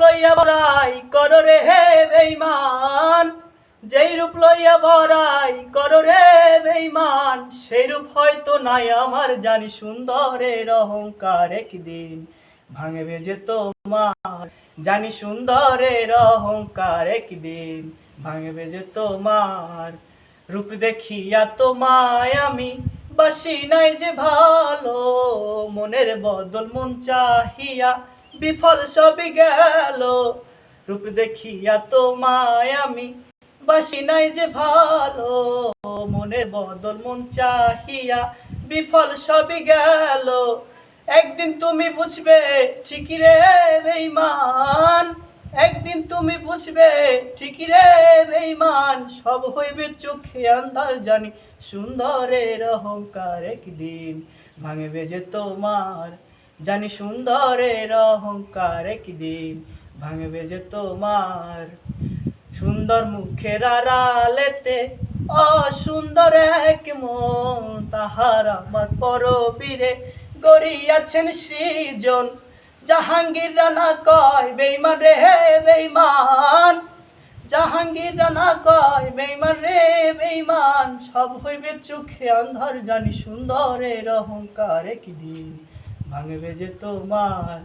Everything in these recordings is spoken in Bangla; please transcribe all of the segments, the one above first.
লইয়া বড়াই করো রে বেঈমান, যেই রূপ লইয়া বড়াই করো রে বেঈমান, সেই রূপ হয়তো নাই আমার, জানি সুন্দরের অহংকার একদিন ভাঙবে যে তোমার, জানি সুন্দরের অহংকার একদিন ভাঙবে যে তোমার। রূপ দেখিয়া তোমায় আমি বাসি নাই যে ভালো, মনের বদল মন চাহিয়া বিফল সবই গেল। রূপ দেখিয়া তোমায় আমি বাসি নাই যে ভালো, মনের বদল মন চাহিয়া বিফল সবই গেল। একদিন তুমি বুঝবে ঠিকই রে বেঈমান, একদিন তুমি বুঝবে ঠিকই রে বেঈমান, সব হইবে চোখে আন্ধার, জানি সুন্দরের অহংকার একদিন ভাঙবে যে তোমার, জানি সুন্দরের অহংকার একদিন ভাঙবে যে তোমার। সুন্দর মুখের আড়ালেতে অসুন্দর এক মন, তাহার আমার পরবীরে গড়িয়াছেন সৃজন। জাহাঙ্গীর রানা কয় বেঈমান রে বেঈমান, জাহাঙ্গীর রানা কয় বেঈমান রে বেঈমান, সব হইবে চোখে আন্ধার, জানি সুন্দরের অহংকার একদিন ভাঙবে যে তোমার,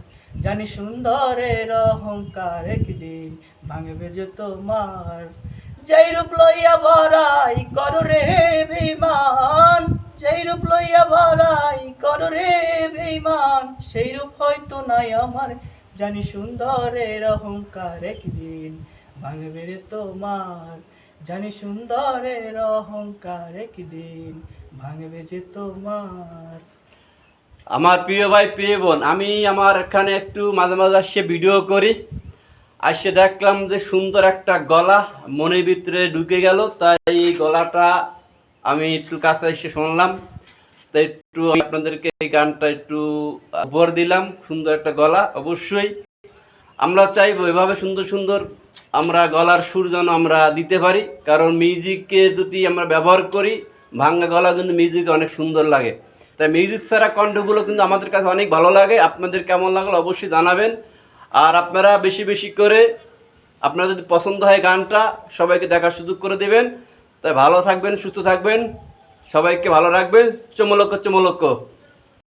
জানি সুন্দরের অহংকার একদিন ভাঙবে যে তোমার। যেই রূপ লইয়া বড়াই করো রে বেঈমান, যেই রূপ লইয়া বড়াই করো রে বেঈমান, সেই রূপ হয়তো নাই আমার, জানি সুন্দরের অহংকার একদিন ভাঙবে রে তোমার, জানি সুন্দরের অহংকার একদিন ভাঙবে যে তোমার। আমার প্রিয় ভাই প্রিয় বোন, আমি আমার এখানে একটু মাঝে মাঝে আসে ভিডিও করি, আসে দেখলাম যে সুন্দর একটা গলা মনের ভিতরে ঢুকে গেল, তাই এই গলাটা আমি একটু কাছে এসে শুনলাম, তাই একটু আমি আপনাদেরকে এই গানটা একটু উপহার দিলাম। সুন্দর একটা গলা, অবশ্যই আমরা চাইবো এভাবে সুন্দর সুন্দর আমরা গলার সুর যেন আমরা দিতে পারি, কারণ মিউজিককে যদি আমরা ব্যবহার করি, ভাঙ্গা গলা কিন্তু মিউজিকে অনেক সুন্দর লাগে। তাই মিউজিক ছাড়া কণ্ঠগুলো কিন্তু আমাদের কাছে অনেক ভালো লাগে। আপনাদের কেমন লাগলো অবশ্যই জানাবেন। আর আপনারা বেশি বেশি করে আপনারা যদি পছন্দ হয় গানটা সবাইকে দেখার সুযোগ করে দেবেন। তাই ভালো থাকবেন, সুস্থ থাকবেন, সবাইকে ভালো রাখবেন। চমলক্ষ চমলক্ষ।